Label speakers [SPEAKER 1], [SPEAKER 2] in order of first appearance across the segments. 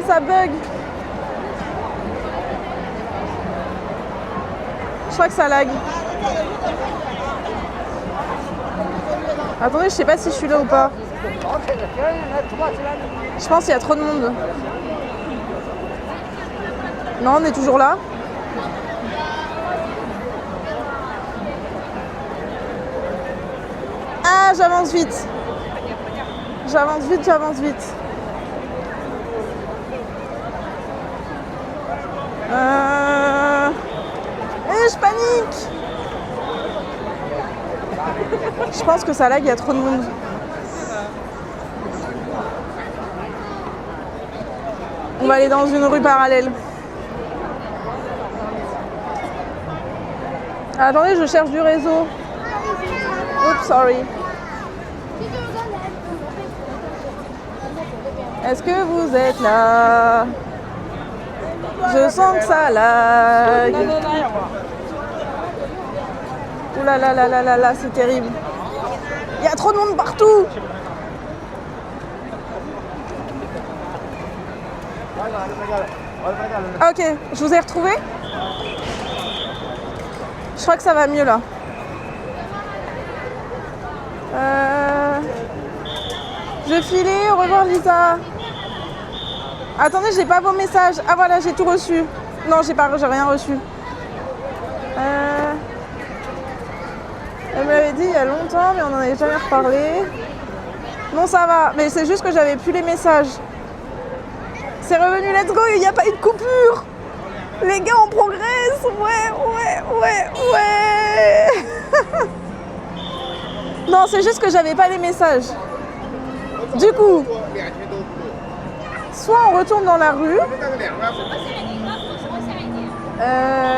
[SPEAKER 1] ça bug. Je crois que ça lag. Attendez, je sais pas si je suis là ou pas. Je pense qu'il y a trop de monde. Non, on est toujours là. Ah, j'avance vite. J'avance vite, j'avance vite. Je panique. Je pense que ça lag, il y a trop de monde. On va aller dans une rue parallèle. Attendez, je cherche du réseau. Oups, sorry. Est-ce que vous êtes là? Je sens que ça lag. Ouh là là là là là là, c'est terrible. Il y a trop de monde partout. Ok, je vous ai retrouvé. Je crois que ça va mieux là. Je vais filer, au revoir Lisa. Attendez, j'ai pas vos messages. Ah voilà, j'ai tout reçu. Non, j'ai rien reçu. Elle me l'avait dit il y a longtemps, mais on n'en avait jamais reparlé. Non, ça va, mais c'est juste que j'avais plus les messages. C'est revenu, let's go, il n'y a pas eu de coupure. Les gars, on progresse. Ouais. Non, c'est juste que j'avais pas les messages. Du coup, soit on retourne dans la rue.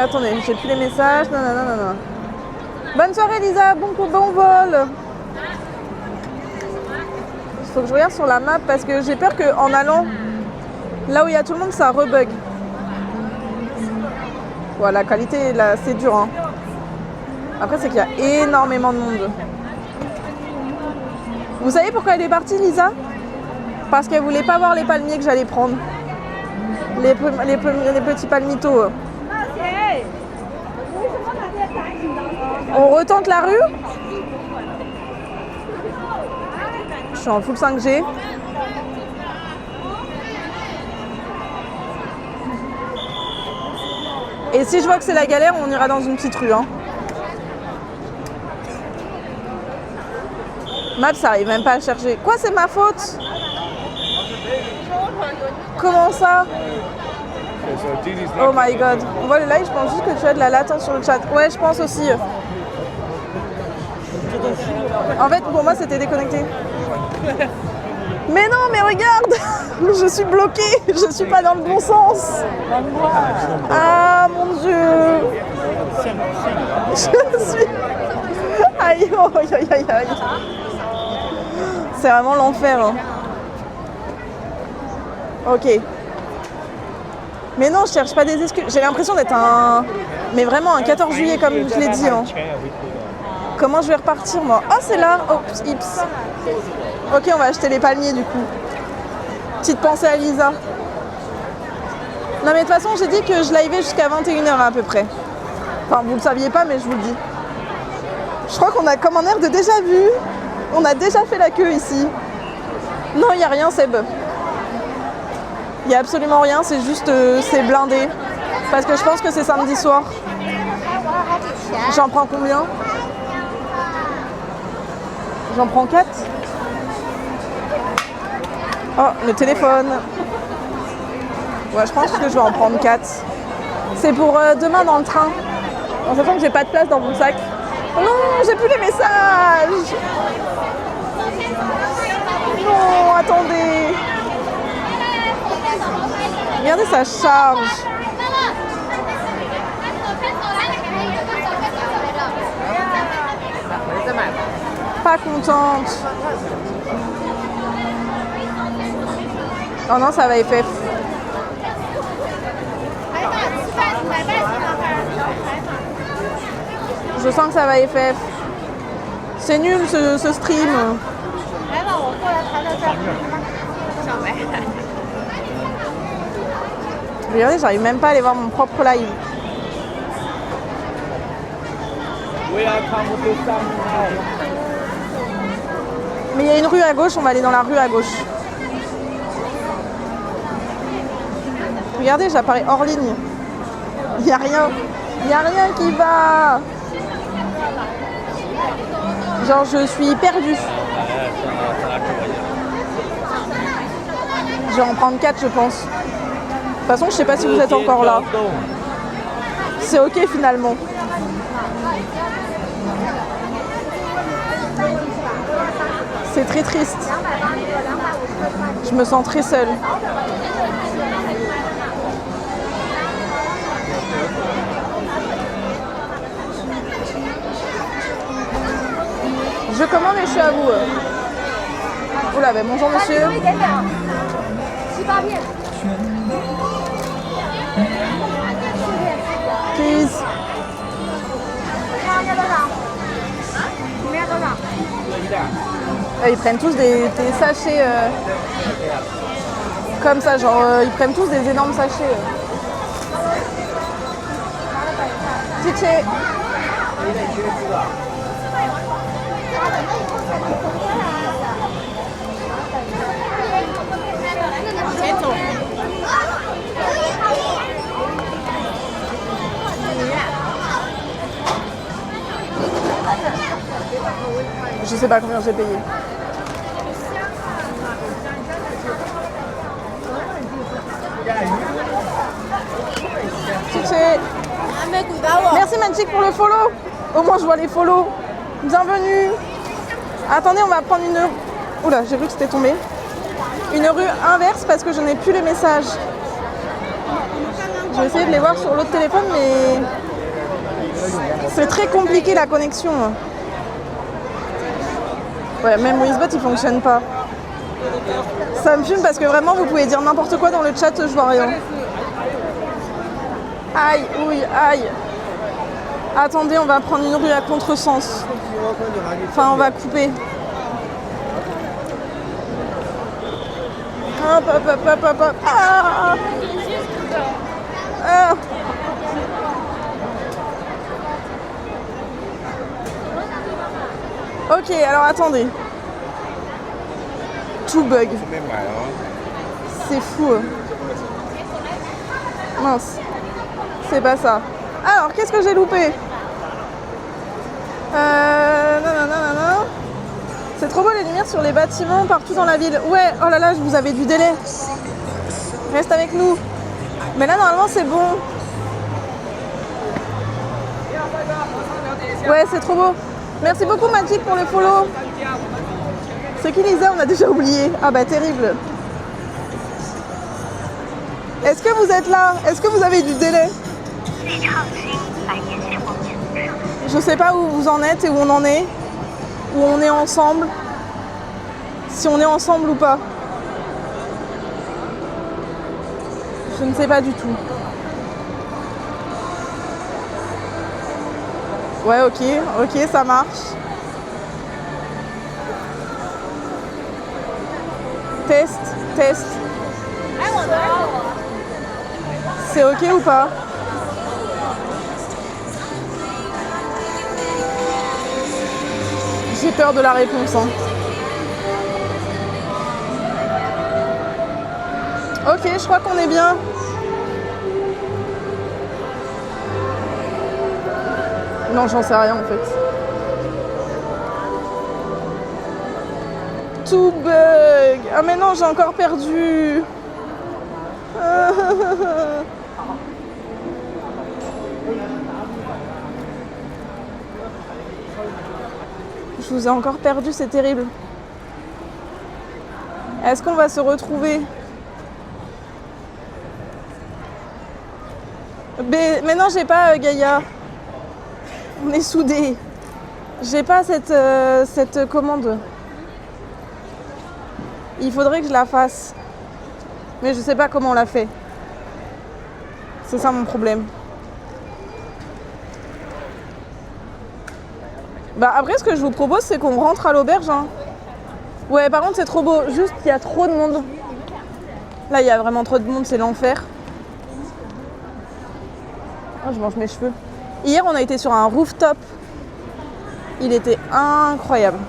[SPEAKER 1] Attendez, j'ai plus les messages. Non. Bonne soirée Lisa, bon vol. Il faut que je regarde sur la map parce que j'ai peur qu'en allant là où il y a tout le monde, ça rebug. Voilà, la qualité là, c'est dur. Hein. Après, c'est qu'il y a énormément de monde. Vous savez pourquoi elle est partie, Lisa? Parce qu'elle voulait pas voir les palmiers que j'allais prendre. Les petits palmitos. On retente la rue. Je suis en full 5G. Et si je vois que c'est la galère, on ira dans une petite rue. Hein. Maps, ça arrive même pas à chercher. Quoi, c'est ma faute? Comment ça? Oh my god. On voit le live, je pense juste que tu as de la latence sur le chat. Ouais, je pense aussi. En fait, pour moi, c'était déconnecté. Mais non, mais regarde. Je suis bloquée. Je suis pas dans le bon sens. Ah, mon Dieu. Je suis... Aïe. C'est vraiment l'enfer. Hein. Ok. Mais non, je cherche pas des excuses. J'ai l'impression d'être mais vraiment un 14 juillet comme je l'ai dit. Hein. Comment je vais repartir moi? Oh, c'est là. Oh, ips. Ok, on va acheter les palmiers du coup. Petite pensée à Lisa. Non mais de toute façon, j'ai dit que je livais jusqu'à 21h à peu près. Enfin, vous le saviez pas, mais je vous le dis. Je crois qu'on a comme un air de déjà vu. On a déjà fait la queue ici. Non, il n'y a rien, Seb. Il n'y a absolument rien, c'est juste c'est blindé. Parce que je pense que c'est samedi soir. J'en prends combien? J'en prends 4. Oh, le téléphone. Ouais, je pense que je vais en prendre 4. C'est pour demain dans le train. En sachant que j'ai pas de place dans mon sac. Non, j'ai plus les messages. Non, attendez. Regardez, ça charge. Pas contente. Oh non, ça va FF. Je sens que ça va FF. C'est nul ce stream. Regardez, j'arrive même pas à aller voir mon propre live. Mais il y a une rue à gauche, on va aller dans la rue à gauche. Regardez, j'apparais hors ligne. Il n'y a rien. Il n'y a rien qui va. Genre, je suis perdue. Je vais en prendre 4, je pense. De toute façon, je sais pas si vous êtes encore là. C'est ok finalement. C'est très triste. Je me sens très seule. Je commande et je suis à vous. Oula, ben bonjour monsieur. Please. Ils prennent tous des sachets comme ça, genre ils prennent tous des énormes sachets. Tiché. Je sais pas combien j'ai payé. Merci Magic pour le follow. Au moins je vois les follow. Bienvenue. Attendez, on va prendre une... Oula, j'ai vu que c'était tombé. Une rue inverse parce que je n'ai plus les messages. Je vais essayer de les voir sur l'autre téléphone, mais c'est très compliqué la connexion. Ouais, même Wizbot il fonctionne pas. Ça me fume parce que vraiment vous pouvez dire n'importe quoi dans le chat, je vois rien. Aïe, oui, aïe. Attendez, on va prendre une rue à contresens. Enfin, on va couper. Hop, hop, hop, hop, hop, hop. Ah, ah. Ok, alors attendez. Tout bug. C'est fou. Mince. C'est pas ça. Alors, qu'est-ce que j'ai loupé? Non. C'est trop beau les lumières sur les bâtiments partout dans la ville. Ouais, oh là là, vous avez du délai. Reste avec nous. Mais là, normalement, c'est bon. Ouais, c'est trop beau. Merci beaucoup Magic pour le follow. C'est qui Lisa? On a déjà oublié. Ah bah terrible. Est-ce que vous êtes là? Est-ce que vous avez du délai? Je sais pas où vous en êtes et où on en est. Où on est ensemble. Si on est ensemble ou pas. Je ne sais pas du tout. Ouais, ok, ça marche. Test. C'est ok ou pas? J'ai peur de la réponse. Hein. Ok, je crois qu'on est bien. Non, j'en sais rien en fait. Tout bug. Ah mais non, j'ai encore perdu. Je vous ai encore perdu, c'est terrible. Est-ce qu'on va se retrouver? Mais non, j'ai pas Gaïa. On est soudés. J'ai pas cette commande. Il faudrait que je la fasse. Mais je sais pas comment on la fait. C'est ça mon problème. Bah après, ce que je vous propose, c'est qu'on rentre à l'auberge. Hein. Ouais, par contre, c'est trop beau. Juste, il y a trop de monde. Là, il y a vraiment trop de monde, c'est l'enfer. Oh, je mange mes cheveux. Hier, on a été sur un rooftop. Il était incroyable.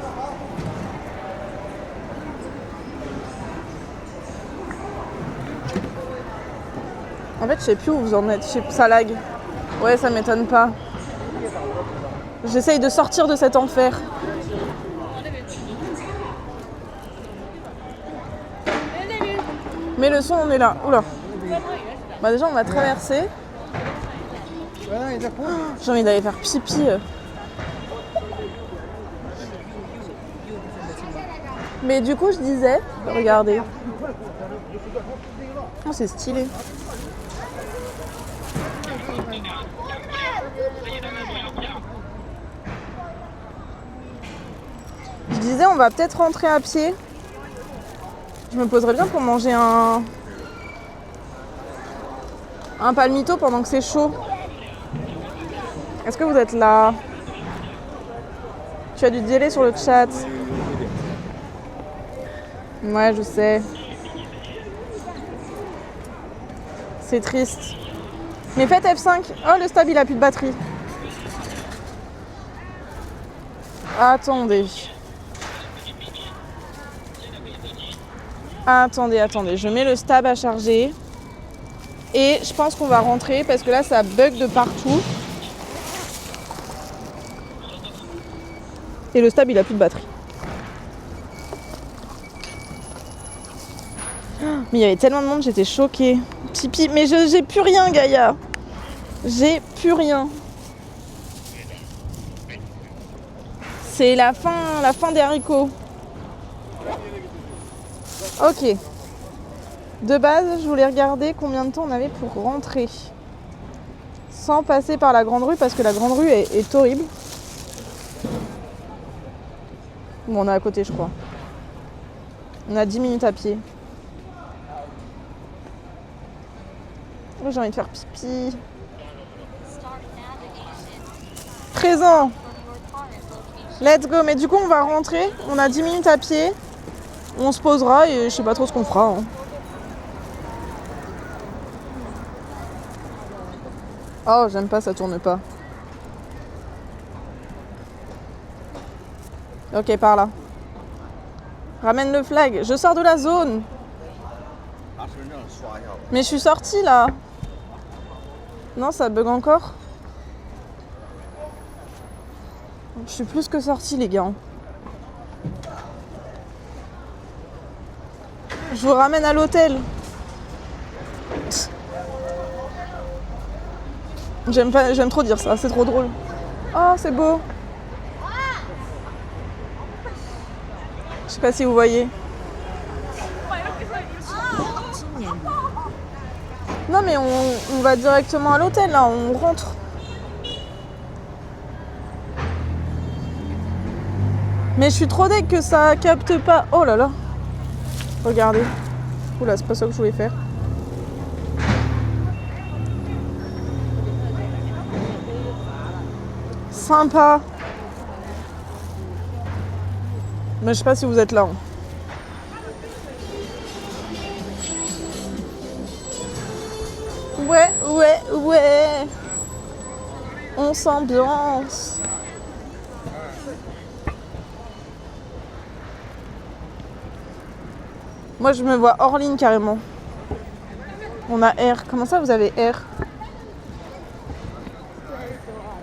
[SPEAKER 1] En fait, je sais plus où vous en êtes. Ça lag. Ouais, ça m'étonne pas. J'essaye de sortir de cet enfer. Mais le son, on est là. Oula. Bah déjà, on va traverser. Oh, j'ai envie d'aller faire pipi. Mais du coup, je disais... Regardez. Oh, c'est stylé. Je disais, on va peut-être rentrer à pied. Je me poserais bien pour manger un palmito pendant que c'est chaud. Est-ce que vous êtes là? Tu as du délai sur le chat. Ouais, je sais. C'est triste. Mais faites F5. Oh, le stab, il a plus de batterie. Attendez. Attendez. Je mets le stab à charger. Et je pense qu'on va rentrer parce que là, ça bug de partout. Et le stab, il a plus de batterie. Mais il y avait tellement de monde, j'étais choquée. Pipi, mais j'ai plus rien, Gaïa. J'ai plus rien. C'est la fin des haricots. Ok. De base, je voulais regarder combien de temps on avait pour rentrer. Sans passer par la grande rue, parce que la grande rue est horrible. Bon, on est à côté, je crois. On a 10 minutes à pied. Oh, j'ai envie de faire pipi. Présent. Let's go. Mais du coup, on va rentrer. On a 10 minutes à pied. On se posera et je sais pas trop ce qu'on fera. Hein. Oh, j'aime pas, ça tourne pas. Ok, par là. Ramène le flag. Je sors de la zone. Mais je suis sortie là. Non, ça bug encore. Je suis plus que sortie, les gars. Je vous ramène à l'hôtel. J'aime trop dire ça, c'est trop drôle. Oh, c'est beau. Je sais pas si vous voyez. Non mais on va directement à l'hôtel là, on rentre. Mais je suis trop deg que ça capte pas. Oh là là. Regardez. Oula, c'est pas ça que je voulais faire. Sympa. Mais je sais pas si vous êtes là. Ouais. On s'ambiance. Moi, je me vois hors ligne carrément. On a R. Comment ça, vous avez R?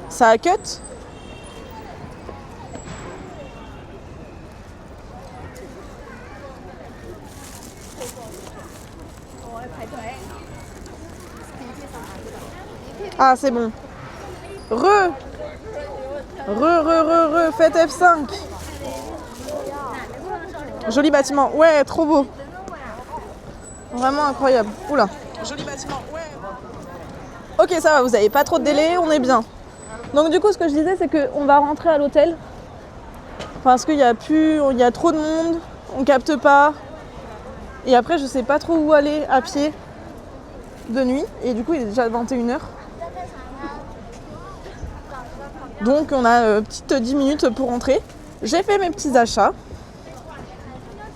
[SPEAKER 1] Ça a cut? Ah, c'est bon. Faites F5. Joli bâtiment. Ouais, trop beau. Vraiment incroyable. Oula. Joli bâtiment. Ouais. Ok, ça va, vous n'avez pas trop de délai, on est bien. Donc du coup, ce que je disais, c'est qu'on va rentrer à l'hôtel. Parce qu'il y a trop de monde, on capte pas. Et après, je sais pas trop où aller à pied de nuit. Et du coup, il est déjà 21h. Donc on a petite 10 minutes pour rentrer. J'ai fait mes petits achats.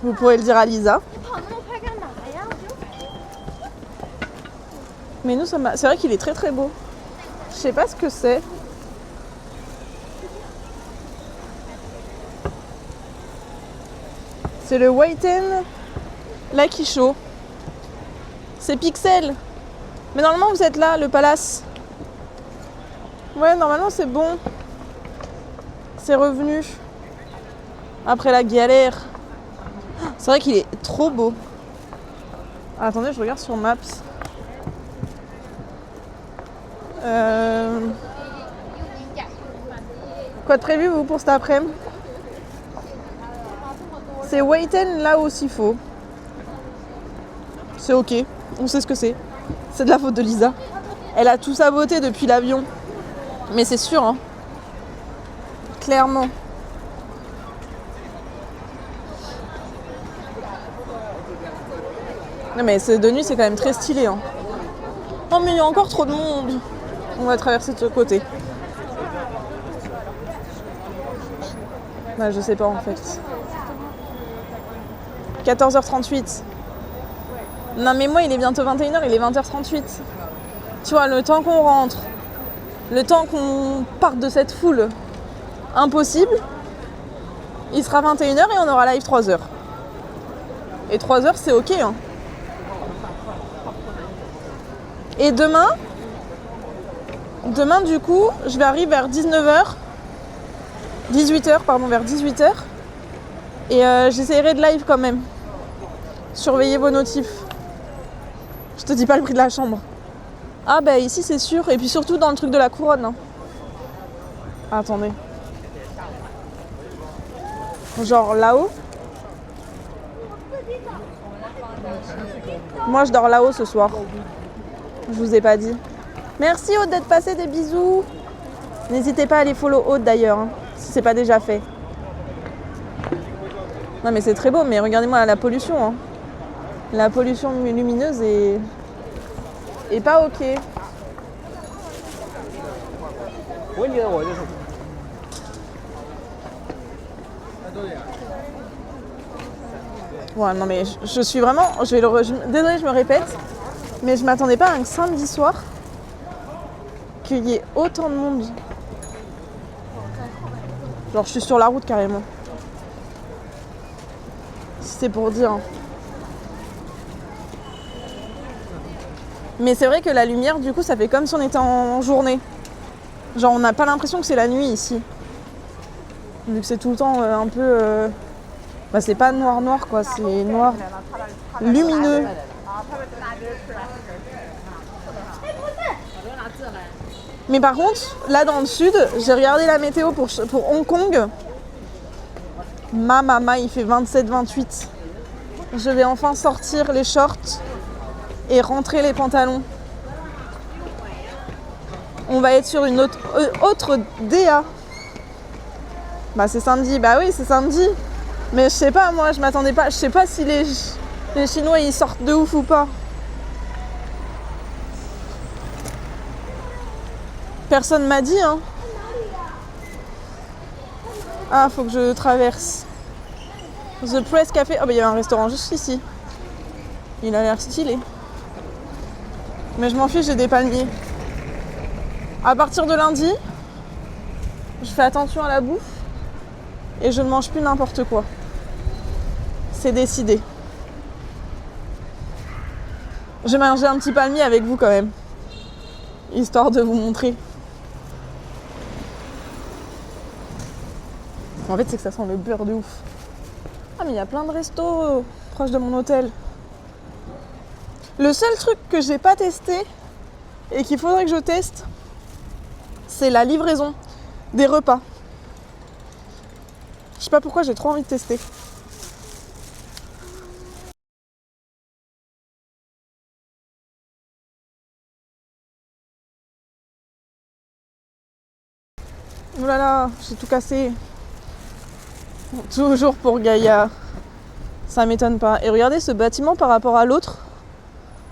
[SPEAKER 1] Vous pourrez le dire à Lisa. Mais nous, c'est vrai qu'il est très très beau. sais pas ce que c'est. C'est le Whiten Lucky Show. C'est Pixel. Mais normalement vous êtes là, le palace. Ouais, normalement c'est bon. C'est revenu. Après la galère. C'est vrai qu'il est trop beau. Attendez, je regarde sur Maps. Quoi de prévu vous pour cet après-midi? C'est Whiten là où s'il faut. C'est ok, on sait ce que c'est. C'est de la faute de Lisa. Elle a tout saboté depuis l'avion. Mais c'est sûr, hein. Clairement. Non mais de nuit c'est quand même très stylé, hein. Oh mais il y a encore trop de monde. On va traverser de ce côté. Bah, je sais pas en fait. 14h38. Non mais moi il est bientôt 21h, il est 20h38. Tu vois, le temps qu'on rentre, le temps qu'on parte de cette foule impossible, il sera 21h et on aura live 3h. Et 3h c'est ok, hein. Et demain du coup, je vais arriver vers 19h. 18h, pardon, vers 18h. Et j'essaierai de live quand même. Surveillez vos notifs. Je te dis pas le prix de la chambre. Ah bah ici c'est sûr. Et puis surtout dans le truc de la couronne, hein. Attendez. Genre là-haut. Moi je dors là-haut ce soir. Je vous ai pas dit. Merci Aude d'être passé, des bisous. N'hésitez pas à aller follow Aude d'ailleurs, hein, si c'est pas déjà fait. Non mais c'est très beau, mais regardez-moi la pollution, hein. La pollution lumineuse est pas ok. Ouais, non mais je suis vraiment... désolée, je me répète, mais je m'attendais pas à un samedi soir qu'il y ait autant de monde. Genre je suis sur la route carrément. Si c'est pour dire. Mais c'est vrai que la lumière du coup ça fait comme si on était en journée. Genre on n'a pas l'impression que c'est la nuit ici. Vu que c'est tout le temps un peu... Bah c'est pas noir quoi, c'est noir lumineux. Mais par contre, là dans le sud, j'ai regardé la météo pour Hong Kong. Mama, il fait 27-28. Je vais enfin sortir les shorts et rentrer les pantalons. On va être sur une autre DA. Bah c'est samedi, bah oui c'est samedi. Mais je sais pas, moi je m'attendais pas. Je sais pas si les Chinois ils sortent de ouf ou pas. Personne m'a dit, hein. Ah, faut que je traverse. The Press Café. Oh, bah, il y a un restaurant juste ici. Il a l'air stylé. Mais je m'en fiche, j'ai des palmiers. À partir de lundi, je fais attention à la bouffe. Et je ne mange plus n'importe quoi. C'est décidé. Je vais manger un petit palmier avec vous quand même. Histoire de vous montrer. En fait, c'est que ça sent le beurre de ouf. Ah, mais il y a plein de restos proches de mon hôtel. Le seul truc que j'ai pas testé et qu'il faudrait que je teste, c'est la livraison des repas. Je sais pas pourquoi, j'ai trop envie de tester. Oh là là, j'ai tout cassé. Toujours pour Gaïa. Ça m'étonne pas. Et regardez ce bâtiment par rapport à l'autre.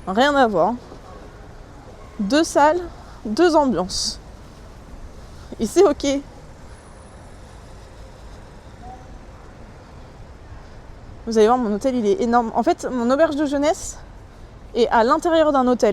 [SPEAKER 1] Rien à voir. 2 salles, 2 ambiances. Et c'est ok. Vous allez voir, mon hôtel il est énorme. En fait, mon auberge de jeunesse est à l'intérieur d'un hôtel.